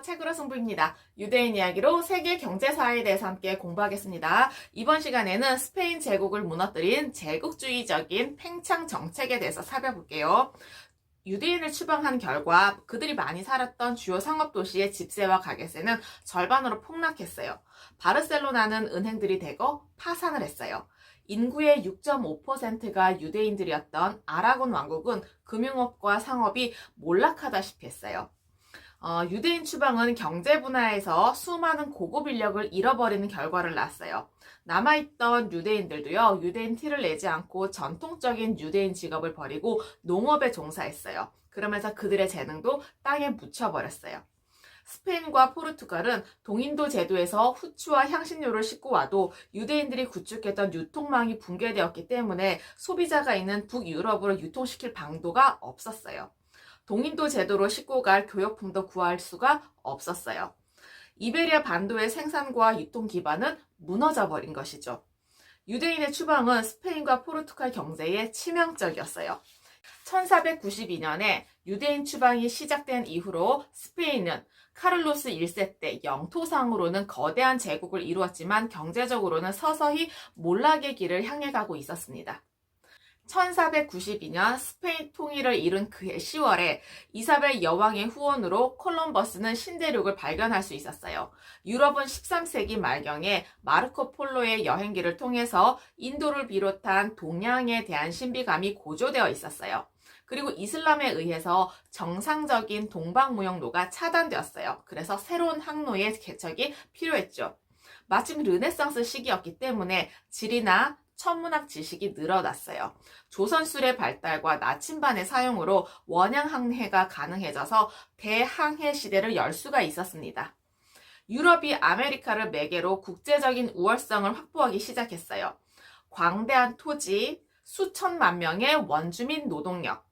책으로 승부입니다. 유대인 이야기로 세계 경제사에 대해서 함께 공부하겠습니다. 이번 시간에는 스페인 제국을 무너뜨린 제국주의적인 팽창 정책에 대해서 살펴볼게요. 유대인을 추방한 결과 그들이 많이 살았던 주요 상업도시의 집세와 가게세는 절반으로 폭락했어요. 바르셀로나는 은행들이 대거 파산을 했어요. 인구의 6.5%가 유대인들이었던 아라곤 왕국은 금융업과 상업이 몰락하다시피 했어요. 유대인 추방은 경제 분야에서 수많은 고급 인력을 잃어버리는 결과를 낳았어요. 남아있던 유대인들도요, 유대인 티를 내지 않고 전통적인 유대인 직업을 버리고 농업에 종사했어요. 그러면서 그들의 재능도 땅에 묻혀버렸어요. 스페인과 포르투갈은 동인도 제도에서 후추와 향신료를 싣고 와도 유대인들이 구축했던 유통망이 붕괴되었기 때문에 소비자가 있는 북유럽으로 유통시킬 방도가 없었어요. 동인도 제도로 싣고 갈 교역품도 구할 수가 없었어요. 이베리아 반도의 생산과 유통 기반은 무너져 버린 것이죠. 유대인의 추방은 스페인과 포르투갈 경제에 치명적이었어요. 1492년에 유대인 추방이 시작된 이후로 스페인은 카를로스 1세 때 영토상으로는 거대한 제국을 이루었지만 경제적으로는 서서히 몰락의 길을 향해 가고 있었습니다. 1492년 스페인 통일을 이룬 그해 10월에 이사벨 여왕의 후원으로 콜럼버스는 신대륙을 발견할 수 있었어요. 유럽은 13세기 말경에 마르코 폴로의 여행기를 통해서 인도를 비롯한 동양에 대한 신비감이 고조되어 있었어요. 그리고 이슬람에 의해서 정상적인 동방무역로가 차단되었어요. 그래서 새로운 항로의 개척이 필요했죠. 마침 르네상스 시기였기 때문에 지리나 천문학 지식이 늘어났어요. 조선술의 발달과 나침반의 사용으로 원양 항해가 가능해져서 대항해 시대를 열 수가 있었습니다. 유럽이 아메리카를 매개로 국제적인 우월성을 확보하기 시작했어요. 광대한 토지, 수천만 명의 원주민 노동력,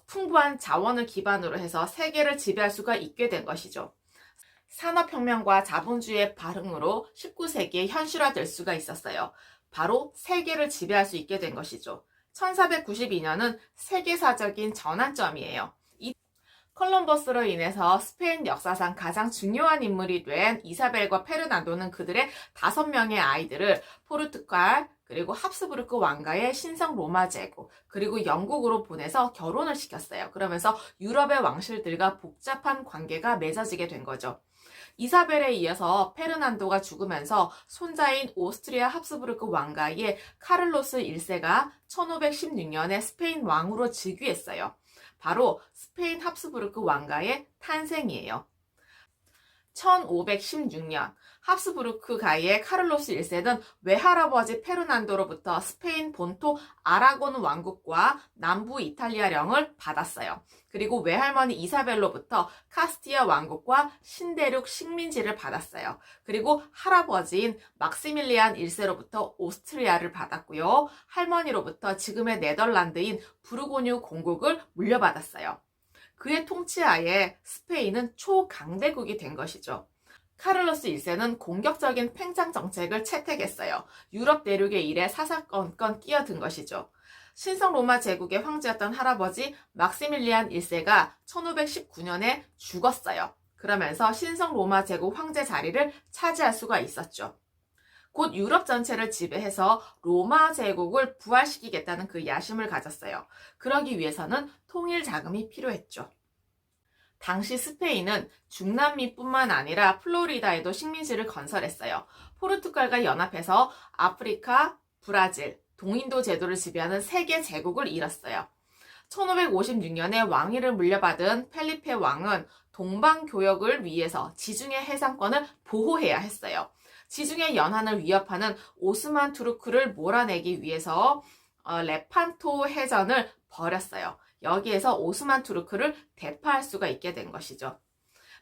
풍부한 자원을 기반으로 해서 세계를 지배할 수가 있게 된 것이죠. 산업혁명과 자본주의의 발흥으로 19세기에 현실화될 수가 있었어요. 바로 세계를 지배할 수 있게 된 것이죠. 1492년은 세계사적인 전환점이에요. 이 콜럼버스로 인해서 스페인 역사상 가장 중요한 인물이 된 이사벨과 페르난도는 그들의 5명의 아이들을 포르투갈 그리고 합스부르크 왕가의 신성 로마 제국 그리고 영국으로 보내서 결혼을 시켰어요. 그러면서 유럽의 왕실들과 복잡한 관계가 맺어지게 된 거죠. 이사벨에 이어서 페르난도가 죽으면서 손자인 오스트리아 합스부르크 왕가의 카를로스 1세가 1516년에 스페인 왕으로 즉위했어요. 바로 스페인 합스부르크 왕가의 탄생이에요. 1516년 합스부르크가의 카를로스 1세는 외할아버지 페르난도로부터 스페인 본토 아라곤 왕국과 남부 이탈리아령을 받았어요. 그리고 외할머니 이사벨로부터 카스티아 왕국과 신대륙 식민지를 받았어요. 그리고 할아버지인 막시밀리안 1세로부터 오스트리아를 받았고요. 할머니로부터 지금의 네덜란드인 부르고뉴 공국을 물려받았어요. 그의 통치하에 스페인은 초강대국이 된 것이죠. 카를로스 1세는 공격적인 팽창 정책을 채택했어요. 유럽 대륙의 일에 사사건건 끼어든 것이죠. 신성 로마 제국의 황제였던 할아버지 막시밀리안 1세가 1519년에 죽었어요. 그러면서 신성 로마 제국 황제 자리를 차지할 수가 있었죠. 곧 유럽 전체를 지배해서 로마 제국을 부활시키겠다는 그 야심을 가졌어요. 그러기 위해서는 통일 자금이 필요했죠. 당시 스페인은 중남미뿐만 아니라 플로리다에도 식민지를 건설했어요. 포르투갈과 연합해서 아프리카, 브라질, 동인도 제도를 지배하는 세계 제국을 이뤘어요. 1556년에 왕위를 물려받은 펠리페 왕은 동방교역을 위해서 지중해 해상권을 보호해야 했어요. 지중해 연안을 위협하는 오스만 투르크를 몰아내기 위해서 레판토 해전을 벌였어요. 여기에서 오스만 투르크를 대파할 수가 있게 된 것이죠.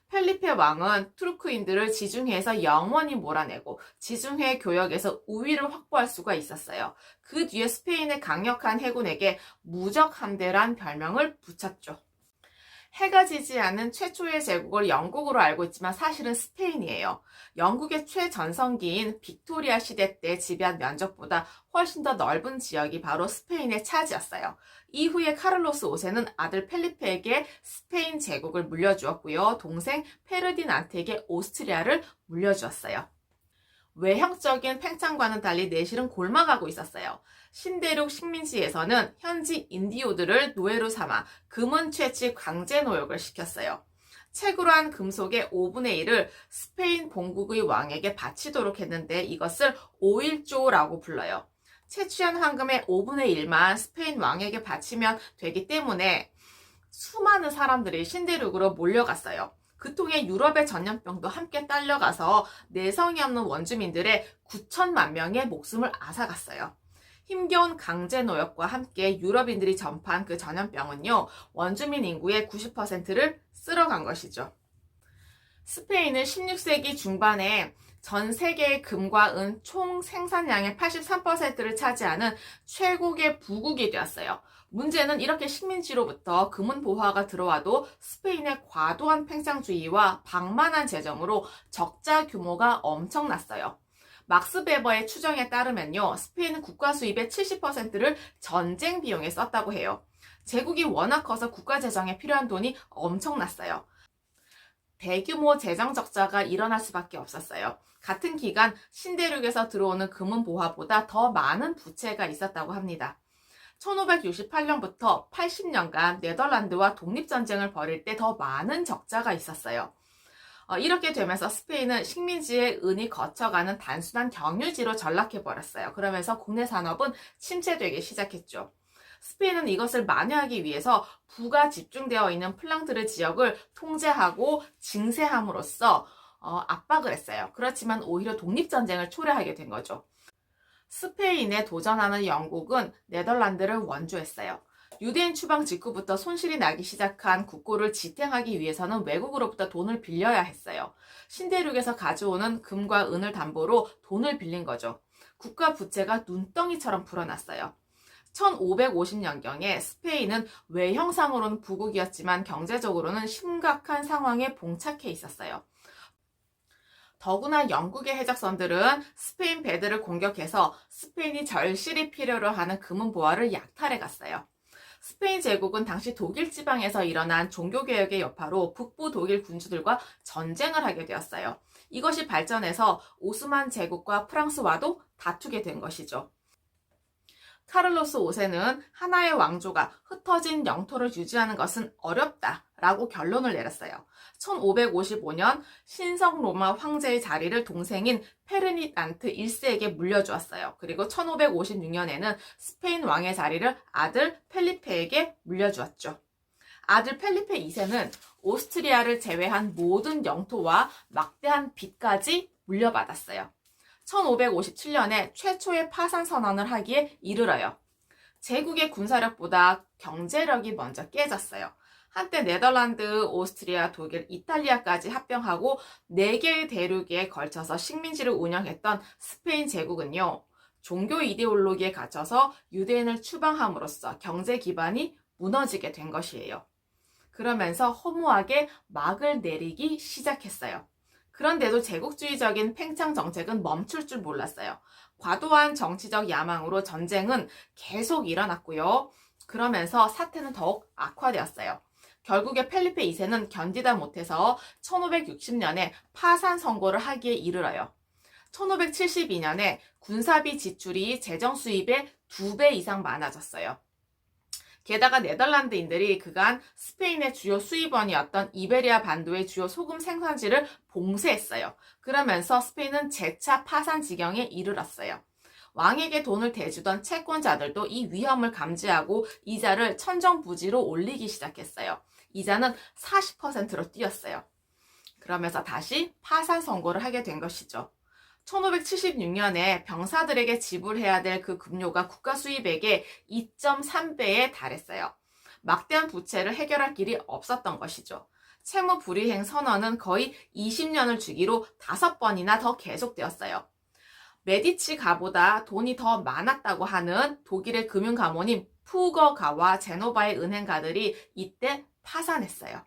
펠리페 왕은 투르크인들을 지중해에서 영원히 몰아내고 지중해 교역에서 우위를 확보할 수가 있었어요. 그 뒤에 스페인의 강력한 해군에게 무적 함대란 별명을 붙였죠. 해가 지지 않은 최초의 제국을 영국으로 알고 있지만 사실은 스페인이에요. 영국의 최전성기인 빅토리아 시대 때 지배한 면적보다 훨씬 더 넓은 지역이 바로 스페인의 차지였어요. 이후에 카를로스 5세는 아들 펠리페에게 스페인 제국을 물려주었고요. 동생 페르디난트에게 오스트리아를 물려주었어요. 외형적인 팽창과는 달리 내실은 골마가고 있었어요. 신대륙 식민지에서는 현지 인디오들을 노예로 삼아 금은 채취 강제 노역을 시켰어요. 채굴 한 금속의 5분의 1을 스페인 본국의 왕에게 바치도록 했는데 이것을 오일조라고 불러요. 채취한 황금의 5분의 1만 스페인 왕에게 바치면 되기 때문에 수많은 사람들이 신대륙으로 몰려갔어요. 그 통에 유럽의 전염병도 함께 딸려가서 내성이 없는 원주민들의 9천만 명의 목숨을 앗아갔어요. 힘겨운 강제 노역과 함께 유럽인들이 전파한 그 전염병은요, 원주민 인구의 90%를 쓸어간 것이죠. 스페인은 16세기 중반에 전 세계의 금과 은 총 생산량의 83%를 차지하는 최고의 부국이 되었어요. 문제는 이렇게 식민지로부터 금은 보화가 들어와도 스페인의 과도한 팽창주의와 방만한 재정으로 적자 규모가 엄청났어요. 막스 베버의 추정에 따르면요, 스페인은 국가 수입의 70%를 전쟁 비용에 썼다고 해요. 제국이 워낙 커서 국가 재정에 필요한 돈이 엄청났어요. 대규모 재정 적자가 일어날 수밖에 없었어요. 같은 기간 신대륙에서 들어오는 금은 보화보다 더 많은 부채가 있었다고 합니다. 1568년부터 80년간 네덜란드와 독립전쟁을 벌일 때 더 많은 적자가 있었어요. 이렇게 되면서 스페인은 식민지의 은이 거쳐가는 단순한 경유지로 전락해버렸어요. 그러면서 국내 산업은 침체되기 시작했죠. 스페인은 이것을 만회하기 위해서 부가 집중되어 있는 플랑드르 지역을 통제하고 징세함으로써 압박을 했어요. 그렇지만 오히려 독립전쟁을 초래하게 된 거죠. 스페인에 도전하는 영국은 네덜란드를 원조했어요. 유대인 추방 직후부터 손실이 나기 시작한 국고를 지탱하기 위해서는 외국으로부터 돈을 빌려야 했어요. 신대륙에서 가져오는 금과 은을 담보로 돈을 빌린 거죠. 국가 부채가 눈덩이처럼 불어났어요. 1550년경에 스페인은 외형상으로는 부국이었지만 경제적으로는 심각한 상황에 봉착해 있었어요. 더구나 영국의 해적선들은 스페인 배들을 공격해서 스페인이 절실히 필요로 하는 금은 보화를 약탈해 갔어요. 스페인 제국은 당시 독일 지방에서 일어난 종교개혁의 여파로 북부 독일 군주들과 전쟁을 하게 되었어요. 이것이 발전해서 오스만 제국과 프랑스와도 다투게 된 것이죠. 카를로스 5세는 하나의 왕조가 흩어진 영토를 유지하는 것은 어렵다라고 결론을 내렸어요. 1555년 신성 로마 황제의 자리를 동생인 페르디난트 1세에게 물려주었어요. 그리고 1556년에는 스페인 왕의 자리를 아들 펠리페에게 물려주었죠. 아들 펠리페 2세는 오스트리아를 제외한 모든 영토와 막대한 빚까지 물려받았어요. 1557년에 최초의 파산 선언을 하기에 이르러요. 제국의 군사력보다 경제력이 먼저 깨졌어요. 한때 네덜란드, 오스트리아, 독일, 이탈리아까지 합병하고 4개의 대륙에 걸쳐서 식민지를 운영했던 스페인 제국은요, 종교 이데올로기에 갇혀서 유대인을 추방함으로써 경제 기반이 무너지게 된 것이에요. 그러면서 허무하게 막을 내리기 시작했어요. 그런데도 제국주의적인 팽창 정책은 멈출 줄 몰랐어요. 과도한 정치적 야망으로 전쟁은 계속 일어났고요. 그러면서 사태는 더욱 악화되었어요. 결국에 펠리페 2세는 견디다 못해서 1560년에 파산 선고를 하기에 이르러요. 1572년에 군사비 지출이 재정 수입의 2배 이상 많아졌어요. 게다가 네덜란드인들이 그간 스페인의 주요 수입원이었던 이베리아 반도의 주요 소금 생산지를 봉쇄했어요. 그러면서 스페인은 재차 파산 지경에 이르렀어요. 왕에게 돈을 대주던 채권자들도 이 위험을 감지하고 이자를 천정부지로 올리기 시작했어요. 이자는 40%로 뛰었어요. 그러면서 다시 파산 선고를 하게 된 것이죠. 1576년에 병사들에게 지불해야 될 그 급료가 국가 수입액의 2.3배에 달했어요. 막대한 부채를 해결할 길이 없었던 것이죠. 채무 불이행 선언은 거의 20년을 주기로 5번이나 더 계속되었어요. 메디치 가보다 돈이 더 많았다고 하는 독일의 금융가모님 푸거가와 제노바의 은행가들이 이때 파산했어요.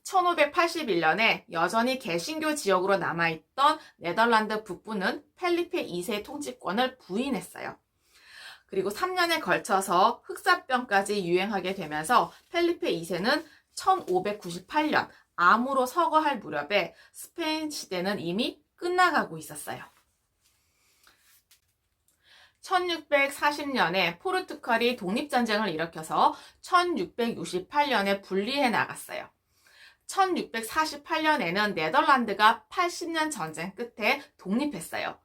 1581년에 여전히 개신교 지역으로 남아있던 네덜란드 북부는 펠리페 2세의 통치권을 부인했어요. 그리고 3년에 걸쳐서 흑사병까지 유행하게 되면서 펠리페 2세는 1598년 암으로 서거할 무렵에 스페인 시대는 이미 끝나가고 있었어요. 1640년에 포르투갈이 독립전쟁을 일으켜서 1668년에 분리해 나갔어요. 1648년에는 네덜란드가 80년 전쟁 끝에 독립했어요.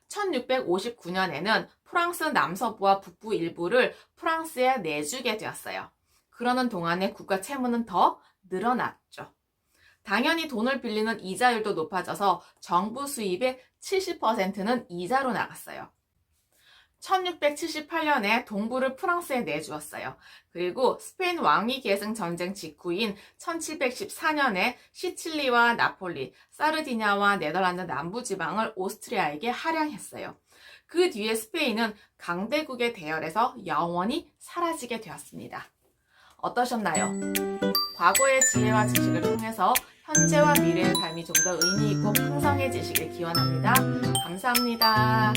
1659년에는 프랑스 남서부와 북부 일부를 프랑스에 내주게 되었어요. 그러는 동안에 국가 채무는 더 늘어났죠. 당연히 돈을 빌리는 이자율도 높아져서 정부 수입의 70%는 이자로 나갔어요. 1678년에 동부를 프랑스에 내주었어요. 그리고 스페인 왕위 계승 전쟁 직후인 1714년에 시칠리와 나폴리, 사르디냐와 네덜란드 남부지방을 오스트리아에게 할양했어요. 그 뒤에 스페인은 강대국의 대열에서 영원히 사라지게 되었습니다. 어떠셨나요? 과거의 지혜와 지식을 통해서 현재와 미래의 삶이 좀 더 의미 있고 풍성해지시길 기원합니다. 감사합니다.